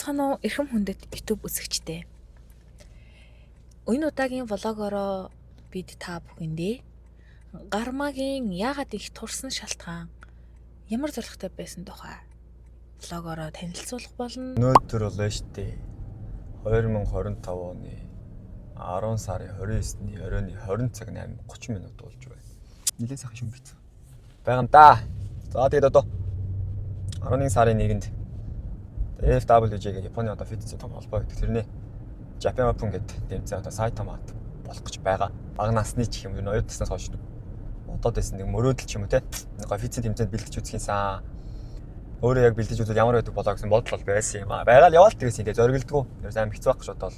Сайн уу эрхэм хүндэт YouTube үзэгчдээ. Энэ удаагийн влогороо бид та бүхэндээ гармаагийн яагаад их турсан шалтгаан ямар зорилготой байсан тухай влогороо танилцуулах болно. Өнөөдөр бол штэ 2025 оны 10 сарын 29-ний оройн 20 цаг 8:30 минут болж байна. Нилээ сайхан шүн бит. Байгам да. За тэгээд одоо 11 сарын 1-нд FWJ гэх Японы одоо фитнесийн том холбоо гэдэг тэрний Japan Open гэдэг тэмцээн одоо Сайтамад болох гэж байгаа. Бага насны ч юм уу 2 наснаас хойш одоод байсан нэг мөрөөдөл ч юм уу те. Нэг фитнесийн тэмцээнд бэлдэж үзэхийнсэн. Өөрөө яг бэлдэж үзвэл ямар байдаг болоо гэсэн бодол байсан юм аа. Байгаад яваал тэгсэн ингээ зориглдгоо. Ерөөс аим хэцүү байх гэж бодвол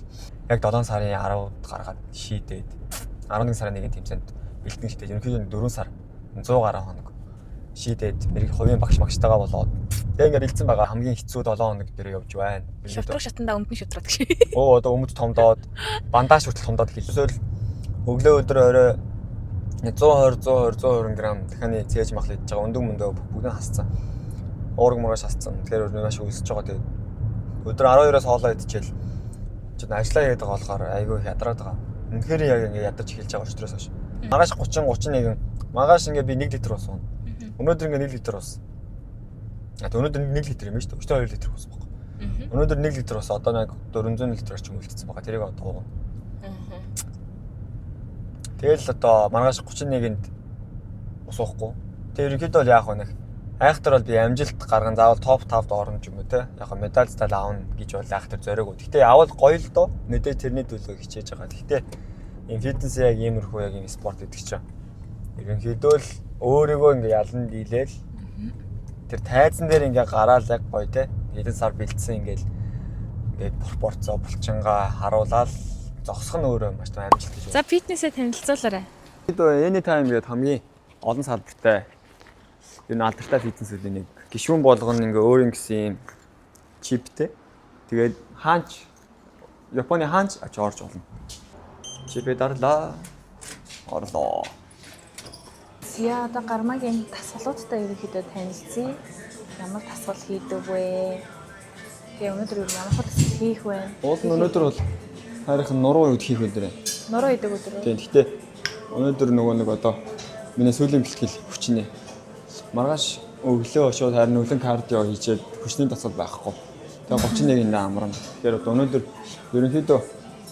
яг 7 сарын 10-нд гаргаад шийдээд 11 сарын 1-ний тэмцээнд бэлдэн шийдээд ерөнхийдөө 4 сар 100 гаруй хоног шийдээд мэрэг хувийн багш магштайгаа болоод тэг ингээд хэлсэн байгаа хамгийн хэцүү 7 хоног дээр явж байна. Шавтрах шатандаа өмдөн шавтраад гэж. Оо одоо өмд томдоод бандаж хүртэл томдоод хэлсэл өглөө өдөр орой 120 г дахианы цээж мах идэж байгаа өндөн мөндөө бүгдийг хасцсан. Уураг мураж хасцсан. Тэгэхээр маш өсөж байгаа. Тэгээд өдөр 12-оос хоолоо идчихэл чинь ажиллаа хийгээд байгаа болохоор айгүй ядраад байгаа. Үнэхээр яг ингээд ядарч эхэлж байгаа өчтөрөөс хойш. Маргааш 31 маргааш ингээд би 1 литр уусан. Өнөөдөр ингээд 1 литр уусан. Өнөөдөр 1 литр юм шүү дээ. Өчтөр 2 литр уусан баг. Өнөөдөр 1 литр уусан. Одоо нэг 400 литраар ч юм үлдсэн байгаа. Тэрийг одоо уугна. Тэгэл одоо маргааш 31-нд ус уухгүй. Тэр ерөнхийдөө бол яах вэ нэх айхтар бол би амжилт гарган заавал топ 5-д орно ч юм уу те. Яг медаль цал аавна гэж бол айхтар зориог. Гэхдээ авал гоё л доо. Мэдээ тэрний төлөө хичээж байгаа. Гэхдээ энэ фитнес яг иймэрхүү яг энэ спорт гэдэг чинь ерөнхийдөө л өөрийгөө ингээ ялан дийлээл тэр тайзан дээр ингээ гараал яг гоё те. Хэдэн сар бэлдсэн ингээл пропорцоо булчингаа харуулаад зогсох нь өөрөө маш том амжилт гэж. За фитнесээ танилцуулаарай. Anytime гэдэг хамгийн олон салбартай энэ алдартай фитнесүүдийн нэг гишүүн болгоно ингээ өөр ингэсэн чиптэй. Тэгээд хаанч Японы хаанч орж олно. Чипээ дарлаа. Орлоо. Яа одоо гармаагийн тасгалуудтай ерөнхийдөө танилцъя. Ямар тасгал хийдэг вэ? Тэгээ өнөөдөр ямар тасгал хийх вэ? Уул нь өнөөдөр бол харин нуруу үед хийх өдөр. Нуруу идэг өдөр. Тийм. Гэхдээ өнөөдөр нөгөө нэг одоо миний сүүлийн бэлтгэл хүчнэ. Маргааш өглөө шууд харин өвлөн кардио хийчихэд хүчний тасгал байхгүй. Тэгээ 31-нд амрна. Тэгэхээр одоо өнөөдөр ерөнхийдөө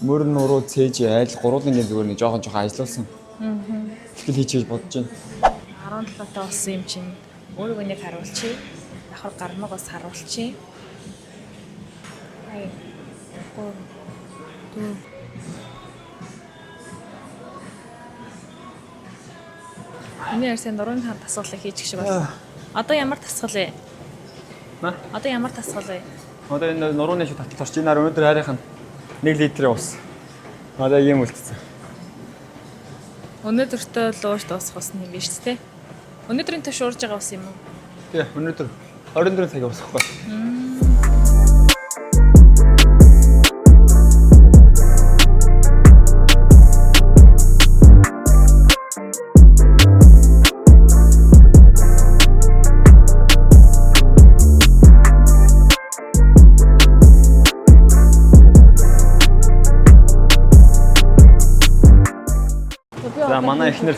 мөр нуруу цээж айл гурван зүгээр нэг жоохон ажилласан. Бэлтгэл хийчихэж бодож байна. 17 таа болсон юм чинь өөрийгөө нэг харуулчих. Давхар гармагаас харуулчих. Ай. Миний ярьсан дөрвөн хаан тасгалыг хийчих шиг байна. Одоо ямар тасгал вэ? Одоо ямар тасгал вэ? Одоо энэ нурууны шиг таталж орч ийнаар өнөөдөр харийнхан 1 литрийн ус. Одоо ийм үлдсэн. Өнөөдөртөө л ууш дуусах ус юм биш үү? Өнөөдрийн төш уурж байгаа ус юм уу? Тий, өнөөдөр 24 цагийн ус ахгүй. За манай эхнэр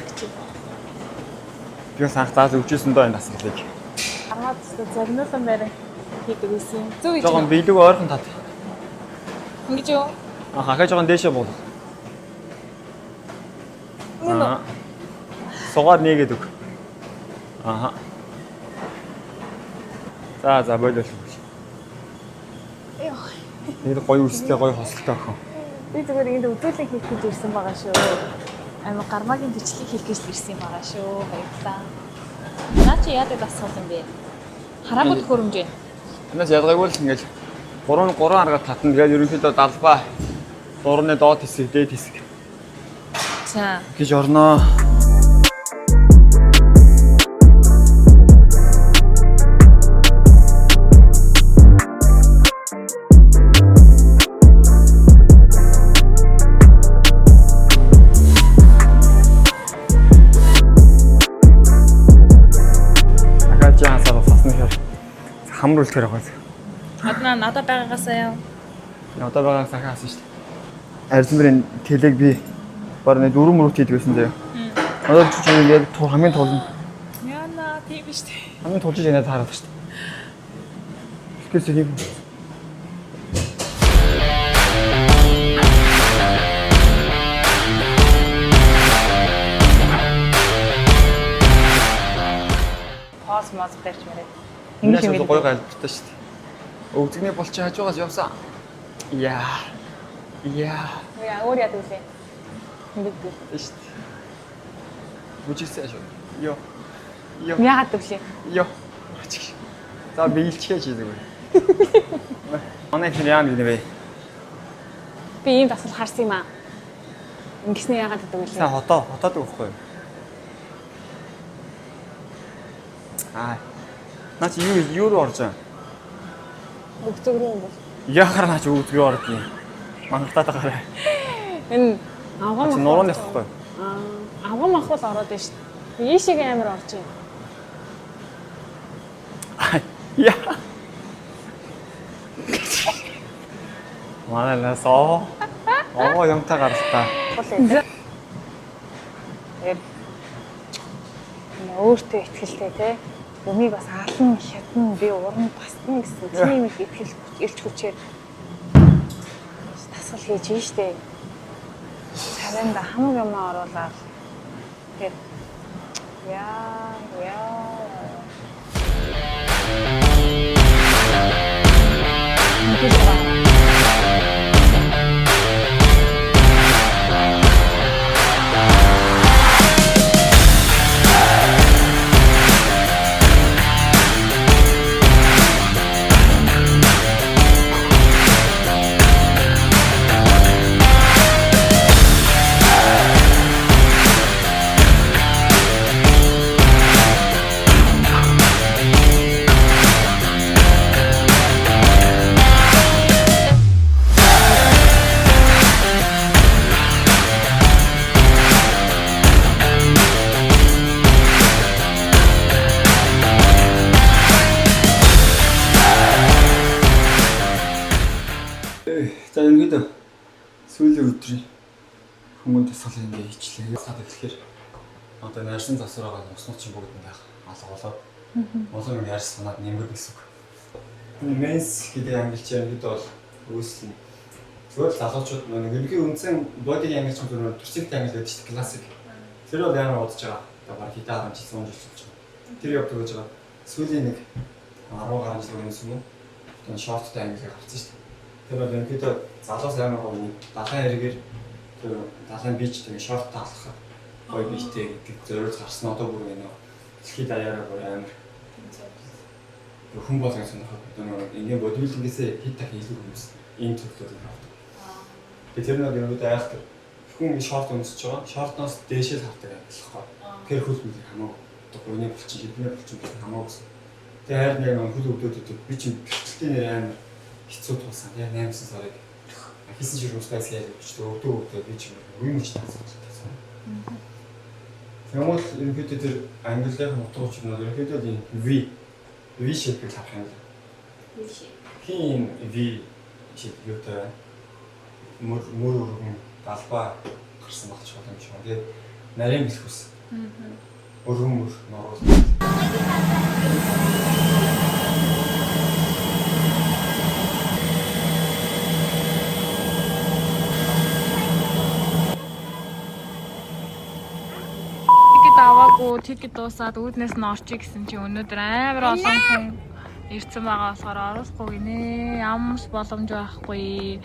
би санх заас өвчөөсөн доо энэ тасгалыг. Аргаад зорниулан байран хийдэг байсан. Зөв үү? Жохон биелэг ойрхон тат. Ингэж юу? Хахаа жохон дээшээ бул. Сугаар нэгээд өг. Аха. За болоо. Яа. Энэ гоё үстэй гоё хослтой охин. Би зүгээр энд өдөрлөг хийх гэж ирсэн байгаа шүү. Ама гармаагийн бичлэг хийх гэж ирсэн юм байгаа шүү. Баярлалаа. Наа чи яадаг тасгал юм бэ? Хараагүй хөрөмж байна. Энэс ялгаагүй л ингээл 3 аргаар татна. Тэгээд ерөнхийдөө далбаа дурны доод хэсэг, дээд хэсэг. За. Гэж орноо. Хамруулчихаар байгаа. Аднаа надад байгаагаасаа яа. Одоо байгаа сахаа хасан шүү дээ. Арьсмэрийн телег би бараг 4 мөрөт хийдэг байсан заяа. Одоо ч яг хамгийн тул Яна тийм биш үү? хамгийн тулж яанаа таарах шүү дээ. Тэскээс хийх. Пас мас барьж мэрээ. Ингэж л гоё гайлбартай шүү дээ. Өвдөгний булчин хажуугаас явсан. Яа. Яа. Яа өөр яд үлээ. Ингэдэг. Шүү дээ. Бүжигсэн шүү. Йоо. Йоо. Яагаад үлээ? Йоо. За биелчгээ чи зүгээр. Манай хүн яа нэг нэ. Би ийм дасгал харсан юм аа. Ингэснээ яагаад гэдэг вэ? Сайн хотоод өгөхгүй. Наач юу руу орж байгаа? Өгцөг рүү юм бол. Яахаар наач өвдгөө ордгийг. Мангартаад байгаарай. Энэ авгам Чи нурууны явахгүй. авгам ахвал ороод байна шүү дээ. Ийшээ амар орж байна. Яа. Маланасоо. Юмтай гаралтаа. Өөртөө ихтгэлтэй те. Өмийг бас алан хятан би уран басна гэсэн тийм их итгэл ирч хүчээр дасгал хийж байна шүү дээ. Царайнда хамаг юм оруулаад тэгээд яа. За ерөнхийдөө сүүлийн өдрийн хүмүүн тасгал ингээ хийчлээ. Ясаад тэгэхээр одоо нарийн засвараа уснууд чинь бүгд ингээ алга болоод болон ингээ арьс санаад нэмэр гэсэн үг. Менс гэдэг ангилч ерөнхийдөө бол үүсэл зөвхөн залуучууд нэг ерөнхий үндсэн бодиг ангилч зөвхөн төрсөлт ангилж байдаг шүү дээ, классик. Тэр бол ямар удаж байгаа. Одоо баг хитаа 10 жил 100 жил болж байгаа. Тэр явдаг гэж байгаа. Сүүлийн нэг 10 гаруй жил өмнөөс юм уу? Одоо шорттой ангилж гарсан шүү дээ. Тэр бол ерөнхийдөө залуус амар гоё нэг далайн хэрэгээр тэр далайн бич тэгээ шорт таалах гоё бийтэй гэдэг зориулж гарсан одоо бүр энэ дэлхийд даяараа бүр амар хүн болгон сонирхоод одоо ингээ бодвилгээс хит тах илүү хүмүүс ийм төрлөөр авдаг. Тэгээ тэр нэг ерөнхийдөө айхтар хүн шорт өмсөж байгаа. Шортноос дээшээ хардаг айлхахгүй. Тэр хөл мөл хамаагүй. Одоо гойны булчин, хэдний булчин хамаагүй. Тэгээ хайр нэг хөл өвдөд өгдөг. Би чинь бэлтгэлтэй нэр амар хэцүү тулсан. Яг 8 сарыг хийсэн ширүүсгээс яаж өгчтэй өвдөө би ч юм уу таасан. Тэгмэл ерөнхийдөө тэр англиар утгууч нь ерөнхийдөө энэ V shape-ийг авах юм. Хин V shape юутай мөр өргөн далбаа гарсан багч болох юм шиг. Тэгээд нарийн бэлхүүс. Өргөн мөр нуруул. Аваагүй тикет дуусаад үүднээс нь орчих гэсэн чи өнөөдөр амар олон хүн ирсэн байгаа болохоор оруулахгүй гинэ. Ямарч боломж байхгүй.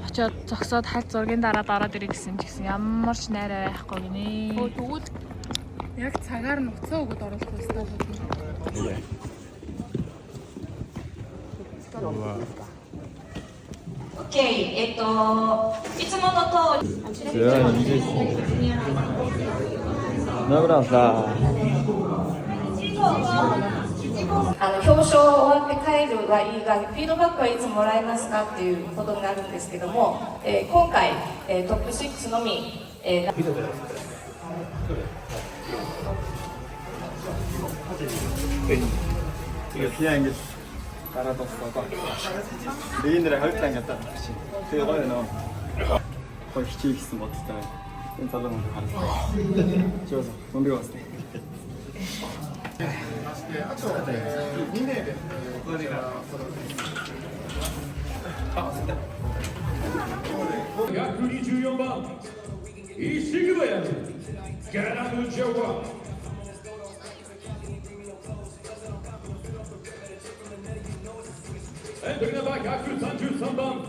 Очоод зогсоод хальт зургийн дараад ороод ирэх гэсэн ч гэсэн ямарч найраа байхгүй гинэ. Тэгвэл яг цагаар нь уцаа өгöd оруулах хэрэгтэй байна. Окей, いつもの通り。 表彰終わって帰るはいいが、フィードバックはいつもらえますかっていうことになるんですけども、今回、トップ6のみ、Iya, Inggris. Дараад боллоо. Линерээ хоёр танг ядаад чи. Тэгээ гоё нөө. Гоё хичээл гэсэн бодолтой байна. Энэ залуу мөн харагдав. Чөөс дундыг басна.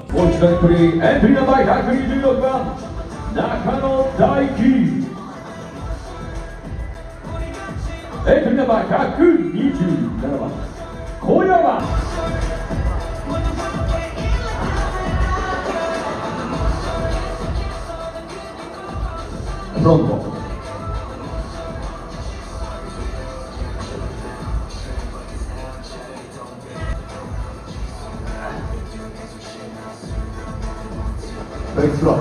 Fortunately, entering the bike, actually do your band. Nakano Daiki. Entering the bike, Haku Nichu. Koyama. Pronto. Let's go.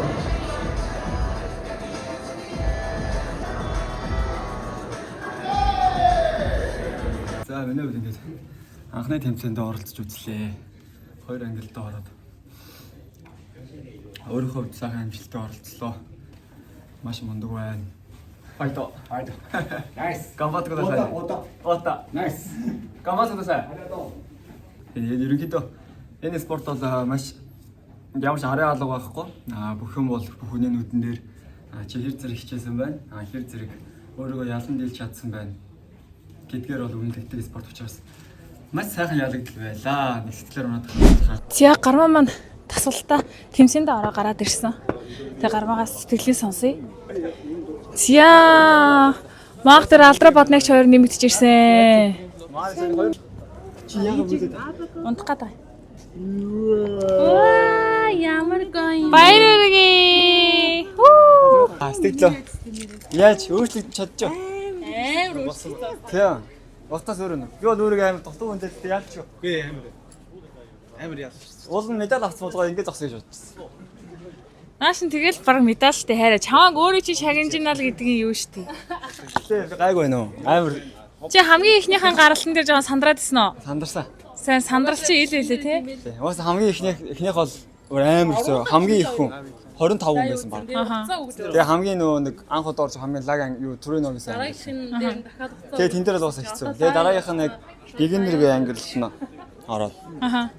За миний хувьд ингээд анхны тэмцээнд оролцож үзлээ. 2 ангилалд ороод өөрийнхөө хувьд сайхан амжилттай оролцлоо. Маш мундаг байна. Файто. Nice. Гамбат кудасай. Ота. Nice. Гамбат кудасай. Ерөнхийдөө энэ спорт бол маш ямар ч арын алга байхгүй. Бүх юм бол бүх хүний нүдэн дээр чи хэр зэрэг хичээсэн байна. Хэр зэрэг өөрийгөө ялан дийлж чадсан байна. Гэдгээр бол үнэлэгдэх спорт учраас маш сайхан ялагдал байлаа. Нэг сэтгэлээр унаад байгаа. Зя гармаа маань тасвалтаа тэмцээнд ороо гараад ирсэн. Тэгээ гармаагаас сэтгэлээ сонсъё. Зя маах дээр алдраа боднагч хоёр нэмэгдэж ирсэн. Чи яг үзээд Унтах гэдэг. Ваа, ямар гоё. Баяргий. сэтгэлөө. Яаж өөрчлөгдөж чадчих. Амар өссөн. Тийм. Устаас өөр нэ. Би бол өөрийгөө амар дутуу хүндэлтэй яалч юу. Үгүй амар яалч. Уул нь медаль авсан болгоо ингэж зогсоо гэж бодчихсон. Наашин тэгэл баг медальтай хайраа. Чамааг өөрөө чи шагнажинал гэдгийг юу штий. Тэ би гайгүй байна уу? Амар Чи хамгийн ихнийхэн гаралтан дээр жоохон сандраад исэн үү? сандарсан. Сайн сандрал чи ил илээ тий? Уус хамгийн ихнийх бол амар хэцүү. Хамгийн их хүн 25 хүн байсан баг. Тэгээ хамгийн нөгөө нэг анх удаа орж хамгийн лаг юу түрээ нөгөө гэсэн. Тэгээ тэн дээр л уусаа хэцүү. Тэгээ дараагийнх нь яг beginner-ийн ангиллч нь ороод.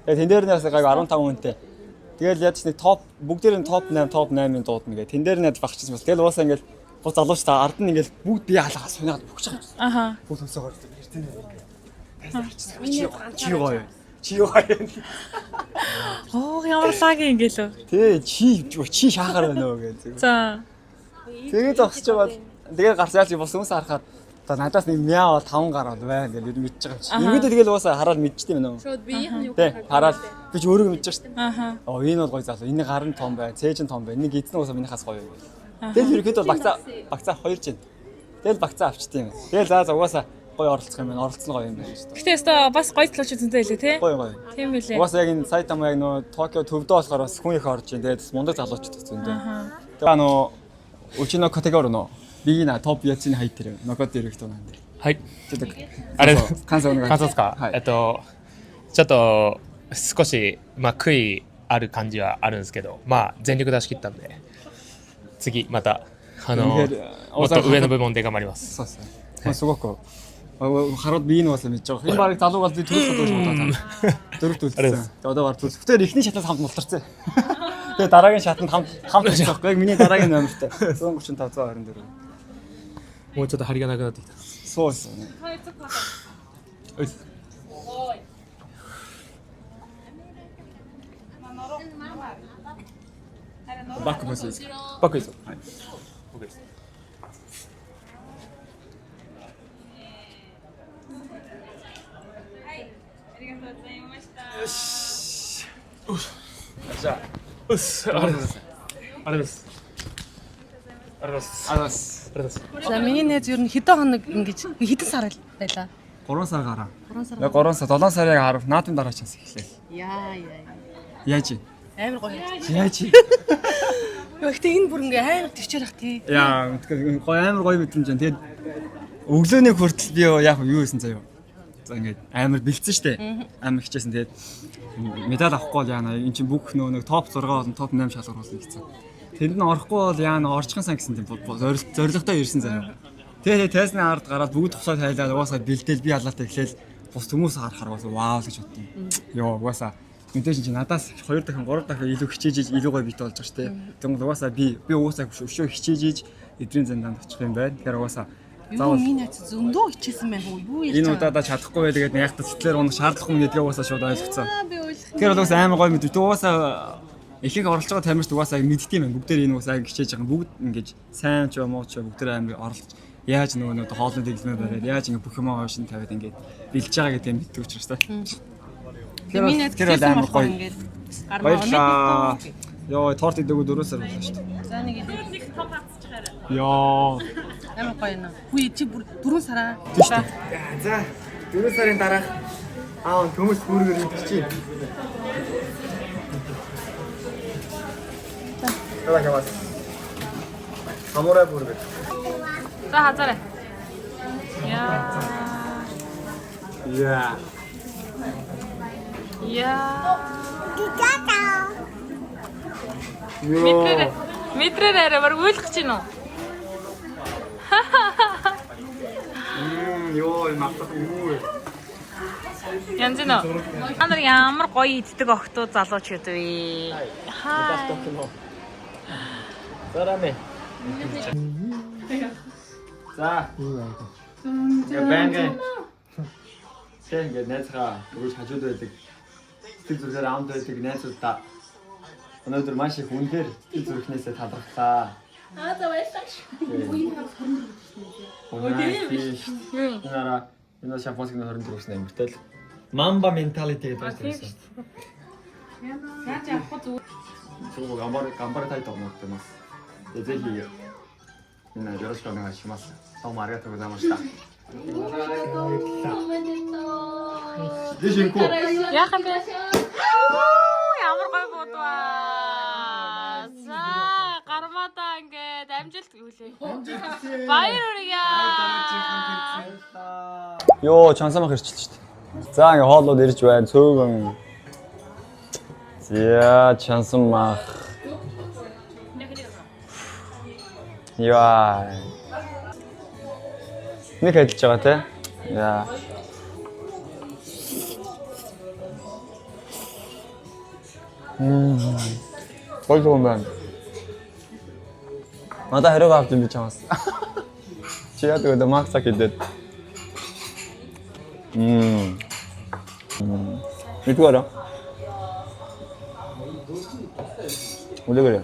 Тэгээ тэн дээр нь бас гайг 15 хүнтэй. Тэгэл яаж нэг топ бүгдээр нь топ 8 топ 8-ын дуудна гэ. Тэн дээр нь багчсан бас. Тэгэл уусаа ингээл бус залууч та ард нь ингээл бүгд бие халахаас сунаад бүгч байгаа. Бүгд өсөөгөр эртэнэ ингээ. Чи гоё. Чи гоё. Оо ямар лагийн ингээл үү? Тэ чи шахаар байна уу гэж. За. Тэгээ зогсож байгаа. Тэгээ гарсаа чи бус хүмүүс харахад одоо надаас нэг мяа 5 гар бол байна гэж юу мэдчихэж байгаа юм чи. Ингээд тэгэл уусаа хараад мэдчихтэй байна уу? Шууд биеийнх нь юу Тэ хараад би ч өөрийгөө мэдчихэж шүү дээ. Аха. Оо энэ бол гоё залуу. Энэ гар нь том байна. Цээж нь том байна. Энийг эзэн уусаа минийхаас гоё юм. Тэгэл ерөөхдөө багцаа 2 жин. Тэгэл багцаа авчтiin. Тэгэл за угаасаа гоё оролцох юм байна. Оролцсон гоё юм байна шүү дээ. Гэтэ өстө бас гоё залууч зөнтэй илээ тий? Гоё. Тийм үлээ. Угаасаа яг энэ Сайтама яг нөө Токио төвдөө болохоор бас хүн их орж ийн. Тэгээд мундаг залуучууд зөндөө. Тэгээ Учино категори нөө бигина топ 4つに入ってる残っている人なんで。はい。ちょっとあれ感想お願いします。感想ですか、はい。ちょっと少し、悔いある感じはあるんですけど、全力出し切ったんで、次またもっと上の部門で頑張ります。そうですね。すごくхараад би энэ бас мэдэж байгаа. Энэ баг залуугаар би төрөх бодож бодоод дөрөвт үлдсэн. Одоо баг төрөх. Тэгтээ эхний шатнаас хамт мултарсан. Тэгээ дараагийн шатанд хамт байхгүй. Яг миний дараагийн номертай 135-124. もうちょっと張りがなくなってきた。そうですよね。バックもいいですか？バックいいですよ。はい。僕です。よし。じゃあ、うっす。ありがとうございます。ありがとうございます。ありがとうございます。ありがとうございます。 За миний найз ер нь хэдэн хоног ингэж хэдэн сар байлаа. 3 сар гараа. 3 сар. Яг 3 сар 7 сарын 10 наадын дараачаас эхлэв. Яа. Яаж? Амар гоё. Яаж? Гэхдээ энэ бүр ингээ амар төвчээр ах тий. Яа, тэгэхээр гоё амар гоё мэдрэмж байна. Тэгээд өглөөний хүртэл би яг юу хийсэн заяа. За ингээд амар бэлдсэн штэ. Амар хичээсэн. Тэгээд медаль авахгүй бол яана. Энд чинь бүх нэг топ 6 болон топ 8 шалгуур болсон гэсэн. Тэнд нь орохгүй бол яана орчихсан сан гэсэн тийм зоригтой ирсэн заяа. Тэгээд тайсны ард гараад бүгд тусаад хайлаад угаасаа бэлдээл би ялаатай эхлээл бус хүмүүс харахаар бас вау гэж бодсон. Йоо угаасаа мэдээж чи надаас 2 дахин 3 дахин илүү хичээж илүү гоё бит болж байгаа штэ. Тэгвэл угаасаа би угаасаа өшөө хичээж эдрийн занданд очих юм байна. Тэгэхээр угаасаа Юу миний нац зөндөө хичээсэн байх уу? Юу ярьж энэ удаадаа чадахгүй байлгээд яг та сэтгэлээр унах шаардлага юм гэдгээ угаасаа шууд ойлгоцсон. Тэгэхээр бол угаасаа амар гоё мэдвэ. Угаасаа эхийг оролцож байгаа тамирч угаасаа мэддэм байна. Бүгдээр энэ угаасаа хичээж байгаа. Бүгд ингэж сайн ч муу ч бүгдээр амар оролцож яаж нөгөө хоолны дэглэмээ бариад яаж ингэ бүх юм аашин тавиад ингэ бэлж байгаа гэдэг юм мэддэг учраас та. Миний нац хичээсэн амар гоё ингээд баярлаа. Йоо торт идээгүү 4 сар болсон шүү дээ. За нэг идэх. Йоо Амар гоё нэ. Хүй чи бүр 4 сараа. тийш үү. За 4 сарын дараах төмөс бүргээр идчихье. За яваа. Самурай бүргээр. За хазаарай. Яа. Яа. Мэтрээр арай баг үйлгэж гин үү? Йоо мартах юу. Янз нь. Андар ямар гоё иддэг охтууд залууч гэдэг вэ? Хаа. Зараме. За. Я бэнгэ. Сэнгэ нэцгаа бүгд хажууд байдаг. Сэтгэл зүрхээр аамд байдаг найзуудаа өнөөдөр маш их үнээр сэтгэл зүрхнээсээ талархлаа. За баярлалаа. Нара энэ шампансыг 24 гэсэн амиртай л мамба менталити гэдэг байсан. Яаж явах зүг. Зөв гамбар тайтай思ってます。でぜひみんなよろしくお願いします。どうもありがとうございました。Дэшин ко. Яахан бэ? Ямар гоё бодваа. За гармаадаа ингээд амжилт үлээ. Баяр хүргье. Йоо, чансамах ирчихлээ шүү дээ. За ингээ хооллууд ирж байна. Цөөгөн. За, чансамах. Яа. Нэг хэлж байгаа те. Яа. Гол юм байна. Надаа хэрэг авч юм би чамаас. Чи яадаг вэ? Максак идэт. Итгора. Уле 그래.